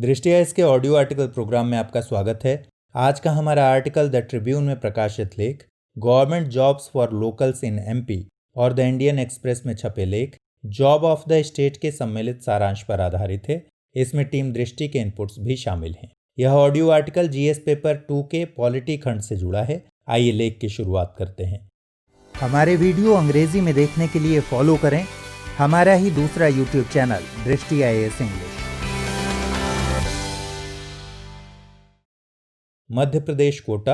दृष्टिया इसके audio article programme में आपका स्वागत है। आज का हमारा आर्टिकल द ट्रिब्यून में प्रकाशित लेख, government jobs for locals in MP और द इंडियन एक्सप्रेस में छपे लेख जॉब ऑफ द स्टेट के सम्मिलित सारांश पर आधारित है। इसमें टीम दृष्टि के इनपुट्स भी शामिल हैं। यह ऑडियो आर्टिकल जीएस पेपर 2 के पॉलिटी खंड से जुड़ा है। आइए लेख की शुरुआत करते हैं। हमारे वीडियो अंग्रेजी में देखने के लिए फॉलो करें हमारा ही दूसरा यूट्यूब चैनल दृष्टि IAS इंग्लिश। मध्य प्रदेश कोटा,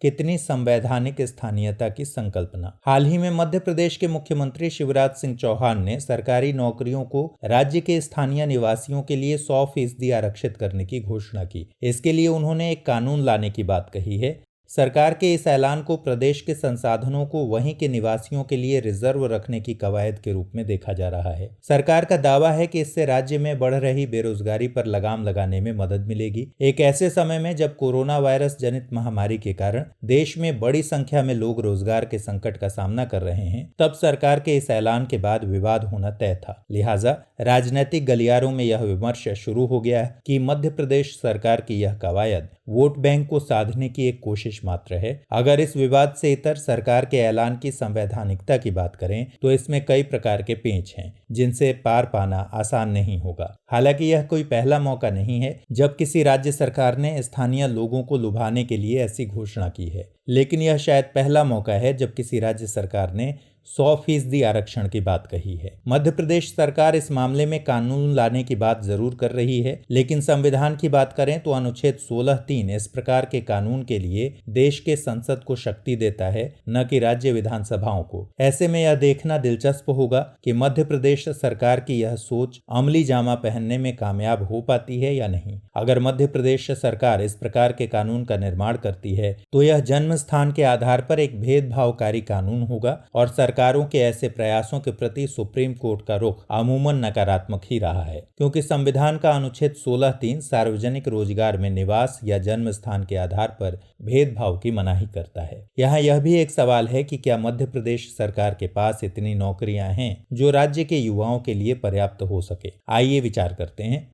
कितनी संवैधानिक स्थानीयता की संकल्पना। हाल ही में मध्य प्रदेश के मुख्यमंत्री शिवराज सिंह चौहान ने सरकारी नौकरियों को राज्य के स्थानीय निवासियों के लिए 100% आरक्षित करने की घोषणा की। इसके लिए उन्होंने एक कानून लाने की बात कही है। सरकार के इस ऐलान को प्रदेश के संसाधनों को वहीं के निवासियों के लिए रिजर्व रखने की कवायद के रूप में देखा जा रहा है। सरकार का दावा है कि इससे राज्य में बढ़ रही बेरोजगारी पर लगाम लगाने में मदद मिलेगी। एक ऐसे समय में जब कोरोना वायरस जनित महामारी के कारण देश में बड़ी संख्या में लोग रोजगार के संकट का सामना कर रहे हैं, तब सरकार के इस ऐलान के बाद विवाद होना तय था। लिहाजा राजनीतिक गलियारों में यह विमर्श शुरू हो गया है कि मध्य प्रदेश सरकार की यह कवायद वोट बैंक को साधने की एक कोशिश मात्र है। अगर इस विवाद से इतर सरकार के ऐलान की संवैधानिकता की बात करें तो इसमें कई प्रकार के पेंच हैं जिनसे पार पाना आसान नहीं होगा। हालांकि यह कोई पहला मौका नहीं है जब किसी राज्य सरकार ने स्थानीय लोगों को लुभाने के लिए ऐसी घोषणा की है, लेकिन यह शायद पहला मौका है जब किसी राज्य सरकार ने 100% आरक्षण की बात कही है। मध्य प्रदेश सरकार इस मामले में कानून लाने की बात जरूर कर रही है, लेकिन संविधान की बात करें तो अनुच्छेद 16(3) इस प्रकार के कानून के लिए देश के संसद को शक्ति देता है, न कि राज्य विधानसभाओं को। ऐसे में यह देखना दिलचस्प होगा कि मध्य प्रदेश सरकार की यह सोच अमली जामा पहनने में कामयाब हो पाती है या नहीं। अगर मध्य प्रदेश सरकार इस प्रकार के कानून का निर्माण करती है तो यह जन्म स्थान के आधार पर एक भेदभावकारी कानून होगा और सरकारों के ऐसे प्रयासों के प्रति सुप्रीम कोर्ट का रुख अमूमन नकारात्मक ही रहा है, क्योंकि संविधान का अनुच्छेद 16(3) सार्वजनिक रोजगार में निवास या जन्म स्थान के आधार पर भेदभाव की मनाही करता है। यहाँ यह भी एक सवाल है कि क्या मध्य प्रदेश सरकार के पास इतनी नौकरियां हैं जो राज्य के युवाओं के लिए पर्याप्त हो सके। आइए विचार करते हैं।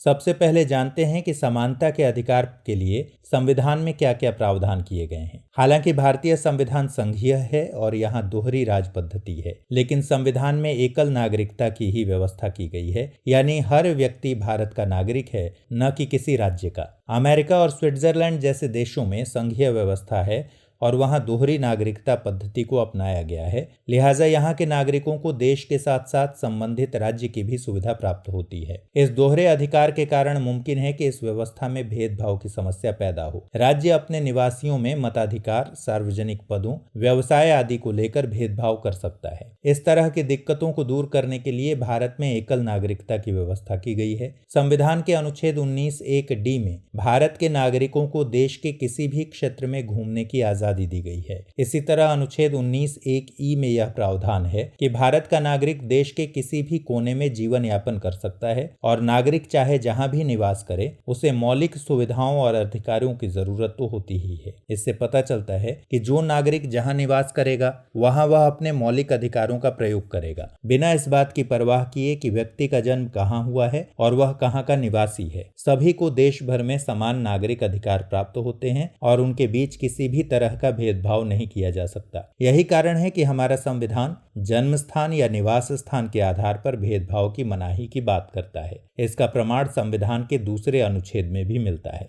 सबसे पहले जानते हैं कि समानता के अधिकार के लिए संविधान में क्या क्या प्रावधान किए गए हैं। हालांकि भारतीय संविधान संघीय है और यहाँ दोहरी राज पद्धति है, लेकिन संविधान में एकल नागरिकता की ही व्यवस्था की गई है, यानी हर व्यक्ति भारत का नागरिक है, न कि किसी राज्य का। अमेरिका और स्विट्जरलैंड जैसे देशों में संघीय व्यवस्था है और वहां दोहरी नागरिकता पद्धति को अपनाया गया है। लिहाजा यहाँ के नागरिकों को देश के साथ साथ संबंधित राज्य की भी सुविधा प्राप्त होती है। इस दोहरे अधिकार के कारण मुमकिन है कि इस व्यवस्था में भेदभाव की समस्या पैदा हो। राज्य अपने निवासियों में मताधिकार, सार्वजनिक पदों, व्यवसाय आदि को लेकर भेदभाव कर सकता है। इस तरह की दिक्कतों को दूर करने के लिए भारत में एकल नागरिकता की व्यवस्था की गई है। संविधान के अनुच्छेद 19(1)(d) में भारत के नागरिकों को देश के किसी भी क्षेत्र में घूमने की आजादी दी गई है। इसी तरह अनुच्छेद 19(1)(e) में यह प्रावधान है कि भारत का नागरिक देश के किसी भी कोने में जीवन यापन कर सकता है और नागरिक चाहे जहां भी निवास करे, उसे मौलिक सुविधाओं और अधिकारों की जरूरत तो होती ही है। इससे पता चलता है कि जो नागरिक जहां निवास करेगा वहां वह अपने मौलिक अधिकारों का प्रयोग करेगा, बिना इस बात की परवाह किए कि व्यक्ति का जन्म कहां हुआ है और वह कहां का निवासी है। सभी को देश भर में समान नागरिक अधिकार प्राप्त होते हैं और उनके बीच किसी भी तरह का भेदभाव नहीं किया जा सकता। यही कारण है कि हमारा संविधान जन्म स्थान या निवास स्थान के आधार पर भेदभाव की मनाही की बात करता है। इसका प्रमाण संविधान के दूसरे अनुच्छेद में भी मिलता है।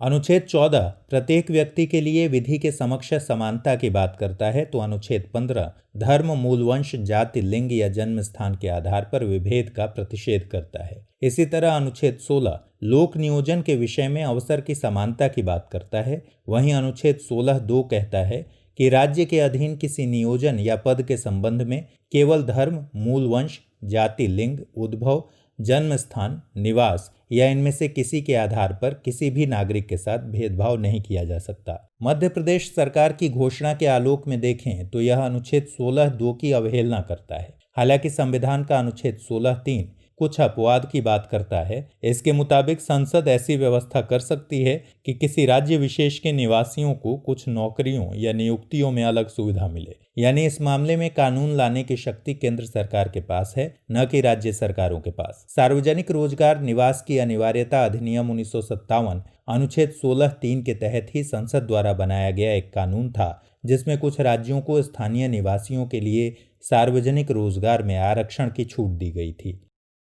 अनुच्छेद 14 प्रत्येक व्यक्ति के लिए विधि के समक्ष समानता की बात करता है, तो अनुच्छेद 15 धर्म, मूल वंश, जाति, लिंग या जन्म स्थान के आधार पर विभेद का प्रतिषेध करता है। इसी तरह अनुच्छेद 16 लोक नियोजन के विषय में अवसर की समानता की बात करता है। वहीं अनुच्छेद 16(2) कहता है कि राज्य के अधीन किसी नियोजन या पद के संबंध में केवल धर्म, मूल वंश, जाति, लिंग, उद्भव, जन्म स्थान, निवास या इनमें से किसी के आधार पर किसी भी नागरिक के साथ भेदभाव नहीं किया जा सकता। मध्य प्रदेश सरकार की घोषणा के आलोक में देखें तो यह अनुच्छेद 16(2) की अवहेलना करता है। हालांकि संविधान का अनुच्छेद 16(3) कुछ अपवाद की बात करता है। इसके मुताबिक संसद ऐसी व्यवस्था कर सकती है कि किसी राज्य विशेष के निवासियों को कुछ नौकरियों या नियुक्तियों में अलग सुविधा मिले। यानी इस मामले में कानून लाने की शक्ति केंद्र सरकार के पास है, न कि राज्य सरकारों के पास। सार्वजनिक रोजगार निवास की अनिवार्यता अधिनियम 1957 अनुच्छेद 16(3) के तहत ही संसद द्वारा बनाया गया एक कानून था, जिसमें कुछ राज्यों को स्थानीय निवासियों के लिए सार्वजनिक रोजगार में आरक्षण की छूट दी गई थी।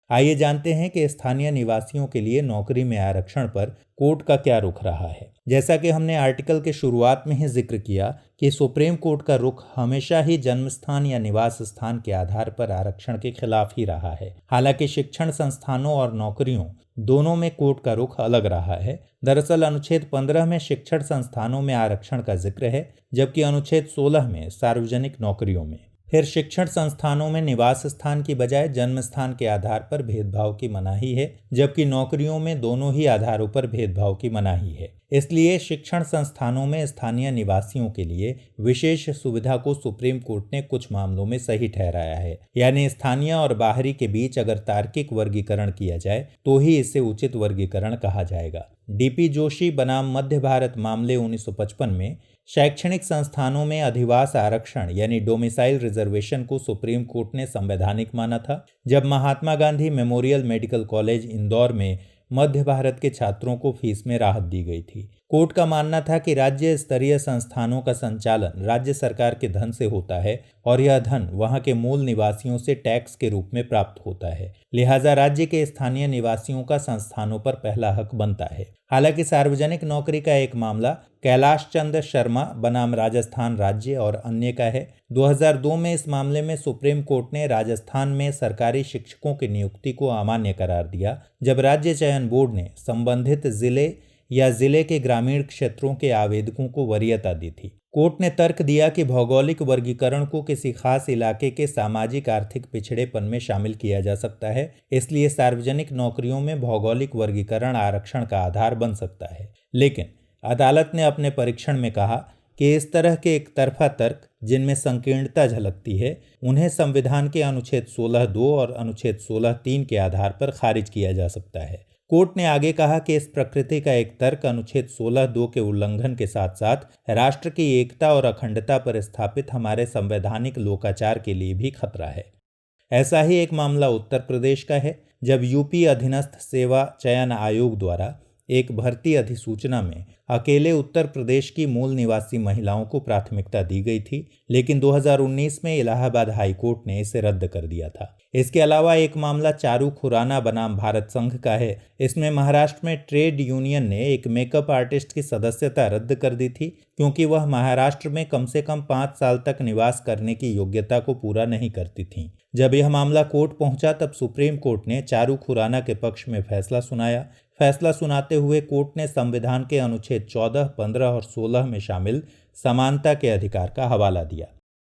आइए जानते हैं कि स्थानीय निवासियों के लिए नौकरी में आरक्षण पर कोर्ट का क्या रुख रहा है। जैसा कि हमने आर्टिकल के शुरुआत में ही जिक्र किया कि सुप्रीम कोर्ट का रुख हमेशा ही जन्म स्थान या निवास स्थान के आधार पर आरक्षण के खिलाफ ही रहा है। हालांकि शिक्षण संस्थानों और नौकरियों दोनों में कोर्ट का रुख अलग रहा है। दरअसल अनुच्छेद 15 में शिक्षण संस्थानों में आरक्षण का जिक्र है, जबकि अनुच्छेद 16 में सार्वजनिक नौकरियों में। फिर शिक्षण संस्थानों में निवास स्थान की बजाय जन्म स्थान के आधार पर भेदभाव की मनाही है, जबकि नौकरियों में दोनों ही आधारों पर भेदभाव की मनाही है। इसलिए शिक्षण संस्थानों में स्थानीय निवासियों के लिए विशेष सुविधा को सुप्रीम कोर्ट ने कुछ मामलों में सही ठहराया है। यानी स्थानीय और बाहरी के बीच अगर तार्किक वर्गीकरण किया जाए तो ही इसे उचित वर्गीकरण कहा जाएगा। डीपी जोशी बनाम मध्य भारत मामले 1955 में शैक्षणिक संस्थानों में अधिवास आरक्षण यानी डोमिसाइल रिजर्वेशन को सुप्रीम कोर्ट ने संवैधानिक माना था, जब Mahatma Gandhi memorial medical college Indore में मध्य भारत के छात्रों को फीस में राहत दी गई थी। कोर्ट का मानना था कि राज्य स्तरीय संस्थानों का संचालन राज्य सरकार के धन से होता है और यह धन वहां के मूल निवासियों से टैक्स के रूप में प्राप्त होता है। लिहाजा राज्य के स्थानीय निवासियों का संस्थानों पर पहला हक बनता है। हालांकि सार्वजनिक नौकरी का एक मामला कैलाश चंद्र शर्मा बनाम राजस्थान राज्य और अन्य का है। 2002 में इस मामले में सुप्रीम कोर्ट ने राजस्थान में सरकारी शिक्षकों की नियुक्ति को अमान्य करार दिया, जब राज्य चयन बोर्ड ने संबंधित जिले या जिले के ग्रामीण क्षेत्रों के आवेदकों को वरीयता दी थी। कोर्ट ने तर्क दिया कि भौगोलिक वर्गीकरण को किसी खास इलाके के सामाजिक आर्थिक पिछड़ेपन में शामिल किया जा सकता है, इसलिए सार्वजनिक नौकरियों में भौगोलिक वर्गीकरण आरक्षण का आधार बन सकता है। लेकिन अदालत ने अपने परीक्षण में कहा कि इस तरह के एक तरफा तर्क जिनमें संकीर्णता झलकती है, उन्हें संविधान के अनुच्छेद 16(2) और अनुच्छेद 16(3) के आधार पर खारिज किया जा सकता है। कोर्ट ने आगे कहा कि इस प्रकृति का एक तर्क अनुच्छेद 16(2) के उल्लंघन के साथ साथ राष्ट्र की एकता और अखंडता पर स्थापित हमारे संवैधानिक लोकाचार के लिए भी खतरा है। ऐसा ही एक मामला उत्तर प्रदेश का है, जब यूपी अधीनस्थ सेवा चयन आयोग द्वारा एक भर्ती अधिसूचना में अकेले उत्तर प्रदेश की मूल निवासी महिलाओं को प्राथमिकता दी गई थी, लेकिन 2019 में इलाहाबाद हाई कोर्ट ने इसे रद्द कर दिया था। इसके अलावा एक मामला चारू खुराना बनाम भारत संघ का है। इसमें महाराष्ट्र में ट्रेड यूनियन ने एक मेकअप आर्टिस्ट की सदस्यता रद्द कर दी थी, क्योंकि वह महाराष्ट्र में कम से कम 5 साल तक निवास करने की योग्यता को पूरा नहीं करती थी। जब यह मामला कोर्ट पहुंचा तब सुप्रीम कोर्ट ने चारू खुराना के पक्ष में फैसला सुनाया। फैसला सुनाते हुए कोर्ट ने संविधान के अनुच्छेद 14, 15 और 16 में शामिल समानता के अधिकार का हवाला दिया।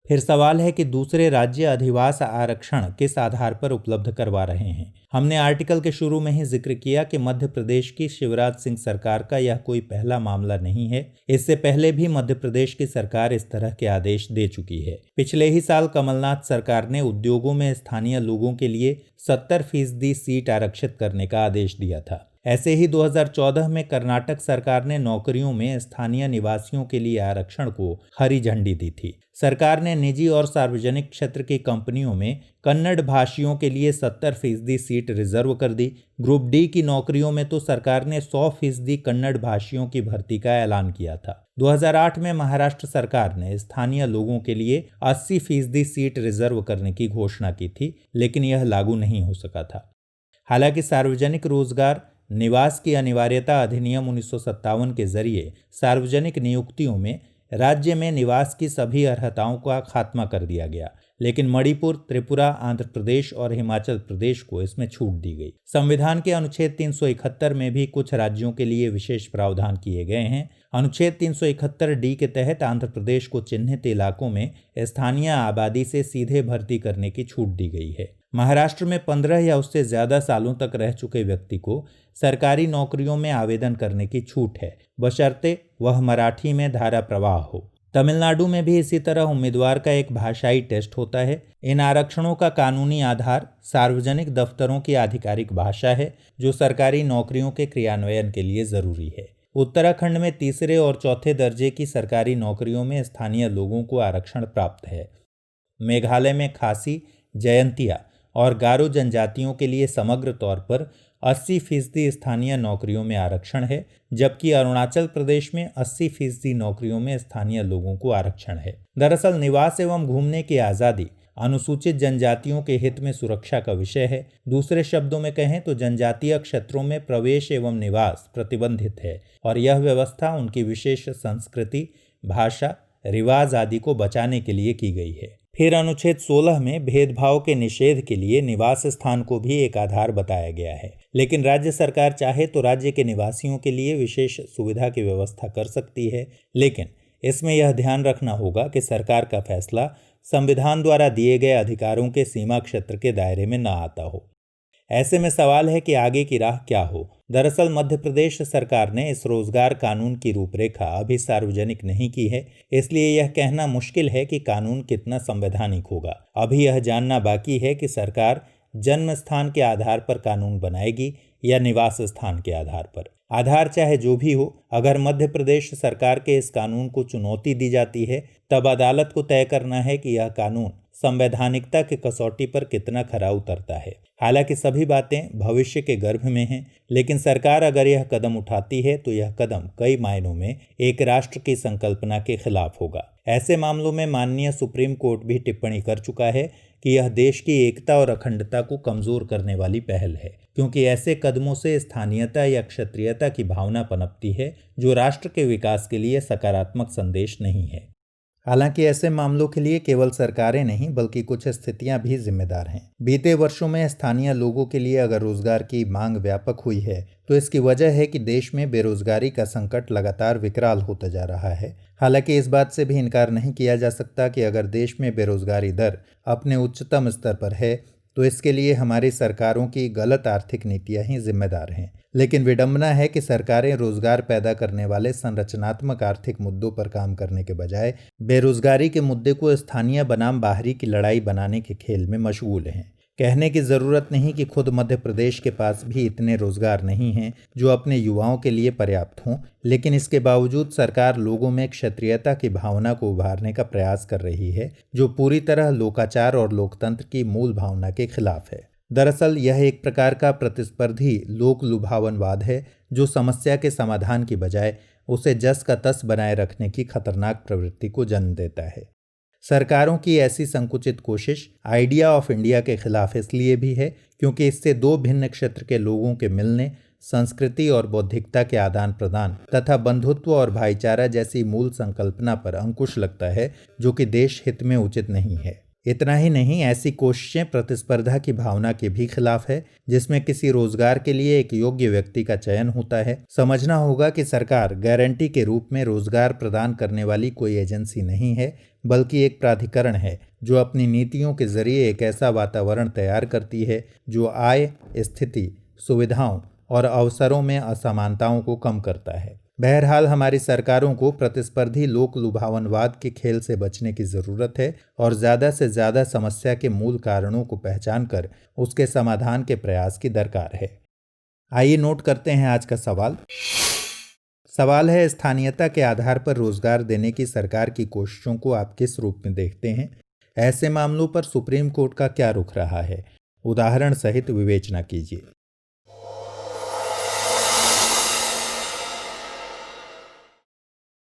फिर सवाल है कि दूसरे राज्य अधिवास आरक्षण किस आधार पर उपलब्ध करवा रहे हैं। हमने आर्टिकल के शुरू में ही जिक्र किया कि मध्य प्रदेश की शिवराज सिंह सरकार का यह कोई पहला मामला नहीं है। इससे पहले भी मध्य प्रदेश की सरकार इस तरह के आदेश दे चुकी है। पिछले ही साल कमलनाथ सरकार ने उद्योगों में स्थानीय लोगों के लिए 70% सीट आरक्षित करने का आदेश दिया था। ऐसे ही 2014 में कर्नाटक सरकार ने नौकरियों में स्थानीय निवासियों के लिए आरक्षण को हरी झंडी दी थी। सरकार ने निजी और सार्वजनिक क्षेत्र की कंपनियों में कन्नड़ भाषियों के लिए 70% सीट रिजर्व कर दी। ग्रुप डी की नौकरियों में तो सरकार ने 100% कन्नड़ भाषियों की भर्ती का ऐलान किया था। 2008 में महाराष्ट्र सरकार ने स्थानीय लोगों के लिए 80% सीट रिजर्व करने की घोषणा की थी, लेकिन यह लागू नहीं हो सका था। हालांकि सार्वजनिक रोजगार निवास की अनिवार्यता अधिनियम 1957 के जरिए सार्वजनिक नियुक्तियों में राज्य में निवास की सभी अर्हताओं का खात्मा कर दिया गया, लेकिन मणिपुर, त्रिपुरा, आंध्र प्रदेश और हिमाचल प्रदेश को इसमें छूट दी गई। संविधान के अनुच्छेद 371 में भी कुछ राज्यों के लिए विशेष प्रावधान किए गए हैं। अनुच्छेद 371D के तहत आंध्र प्रदेश को चिन्हित इलाकों में स्थानीय आबादी से सीधे भर्ती करने की छूट दी गई है। महाराष्ट्र में 15 या उससे ज्यादा सालों तक रह चुके व्यक्ति को सरकारी नौकरियों में आवेदन करने की छूट है, बशर्ते वह मराठी में धारा प्रवाह हो। तमिलनाडु में भी इसी तरह उम्मीदवार का एक भाषाई टेस्ट होता है। इन आरक्षणों का कानूनी आधार सार्वजनिक दफ्तरों की आधिकारिक भाषा है, जो सरकारी नौकरियों के क्रियान्वयन के लिए जरूरी है। उत्तराखंड में तीसरे और चौथे दर्जे की सरकारी नौकरियों में स्थानीय लोगों को आरक्षण प्राप्त है। मेघालय में खासी, जयंतिया और गारो जनजातियों के लिए समग्र तौर पर 80% स्थानीय नौकरियों में आरक्षण है, जबकि अरुणाचल प्रदेश में 80% नौकरियों में स्थानीय लोगों को आरक्षण है। दरअसल निवास एवं घूमने की आज़ादी अनुसूचित जनजातियों के हित में सुरक्षा का विषय है। दूसरे शब्दों में कहें तो जनजातीय क्षेत्रों में प्रवेश एवं निवास प्रतिबंधित है और यह व्यवस्था उनकी विशेष संस्कृति, भाषा, रिवाज आदि को बचाने के लिए की गई है। फिर अनुच्छेद 16 में भेदभाव के निषेध के लिए निवास स्थान को भी एक आधार बताया गया है, लेकिन राज्य सरकार चाहे तो राज्य के निवासियों के लिए विशेष सुविधा की व्यवस्था कर सकती है, लेकिन इसमें यह ध्यान रखना होगा कि सरकार का फैसला संविधान द्वारा दिए गए अधिकारों के सीमा क्षेत्र के दायरे में न आता हो। ऐसे में सवाल है कि आगे की राह क्या हो। दरअसल मध्य प्रदेश सरकार ने इस रोजगार कानून की रूपरेखा अभी सार्वजनिक नहीं की है, इसलिए यह कहना मुश्किल है कि कानून कितना संवैधानिक होगा। अभी यह जानना बाकी है कि सरकार जन्म स्थान के आधार पर कानून बनाएगी या निवास स्थान के आधार पर। आधार चाहे जो भी हो, अगर मध्य प्रदेश सरकार के इस कानून को चुनौती दी जाती है, तब अदालत को तय करना है कि यह कानून संवैधानिकता की कसौटी पर कितना खरा उतरता है। हालांकि सभी बातें भविष्य के गर्भ में हैं, लेकिन सरकार अगर यह कदम उठाती है तो यह कदम कई मायनों में एक राष्ट्र की संकल्पना के खिलाफ होगा। ऐसे मामलों में माननीय सुप्रीम कोर्ट भी टिप्पणी कर चुका है कि यह देश की एकता और अखंडता को कमजोर करने वाली पहल है, क्योंकि ऐसे कदमों से स्थानीयता या क्षत्रियता की भावना पनपती है, जो राष्ट्र के विकास के लिए सकारात्मक संदेश नहीं है। हालांकि ऐसे मामलों के लिए केवल सरकारें नहीं बल्कि कुछ स्थितियां भी जिम्मेदार हैं। बीते वर्षों में स्थानीय लोगों के लिए अगर रोजगार की मांग व्यापक हुई है तो इसकी वजह है कि देश में बेरोजगारी का संकट लगातार विकराल होता जा रहा है। हालांकि इस बात से भी इनकार नहीं किया जा सकता कि अगर देश में बेरोजगारी दर अपने उच्चतम स्तर पर है तो इसके लिए हमारी सरकारों की गलत आर्थिक नीतियां ही जिम्मेदार हैं। लेकिन विडंबना है कि सरकारें रोजगार पैदा करने वाले संरचनात्मक आर्थिक मुद्दों पर काम करने के बजाय बेरोजगारी के मुद्दे को स्थानीय बनाम बाहरी की लड़ाई बनाने के खेल में मशगूल हैं। कहने की ज़रूरत नहीं कि खुद मध्य प्रदेश के पास भी इतने रोजगार नहीं हैं जो अपने युवाओं के लिए पर्याप्त हों, लेकिन इसके बावजूद सरकार लोगों में क्षत्रियता की भावना को उभारने का प्रयास कर रही है, जो पूरी तरह लोकाचार और लोकतंत्र की मूल भावना के खिलाफ है। दरअसल यह एक प्रकार का प्रतिस्पर्धी लोक लुभावनवाद है, जो समस्या के समाधान की बजाय उसे जस का तस बनाए रखने की खतरनाक प्रवृत्ति को जन्म देता है। सरकारों की ऐसी संकुचित कोशिश आइडिया ऑफ इंडिया के खिलाफ इसलिए भी है क्योंकि इससे दो भिन्न क्षेत्र के लोगों के मिलने, संस्कृति और बौद्धिकता के आदान प्रदान तथा बंधुत्व और भाईचारा जैसी मूल संकल्पना पर अंकुश लगता है, जो कि देश हित में उचित नहीं है। इतना ही नहीं, ऐसी कोशिशें प्रतिस्पर्धा की भावना के भी खिलाफ है, जिसमें किसी रोजगार के लिए एक योग्य व्यक्ति का चयन होता है। समझना होगा कि सरकार गारंटी के रूप में रोजगार प्रदान करने वाली कोई एजेंसी नहीं है, बल्कि एक प्राधिकरण है जो अपनी नीतियों के जरिए एक ऐसा वातावरण तैयार करती है जो आय, स्थिति, सुविधाओं और अवसरों में असमानताओं को कम करता है। बहरहाल हमारी सरकारों को प्रतिस्पर्धी लोक लुभावनवाद के खेल से बचने की ज़रूरत है और ज़्यादा से ज़्यादा समस्या के मूल कारणों को पहचान कर उसके समाधान के प्रयास की दरकार है। आइए नोट करते हैं आज का सवाल। सवाल है, स्थानीयता के आधार पर रोजगार देने की सरकार की कोशिशों को आप किस रूप में देखते हैं? ऐसे मामलों पर सुप्रीम कोर्ट का क्या रुख रहा है? उदाहरण सहित विवेचना कीजिए।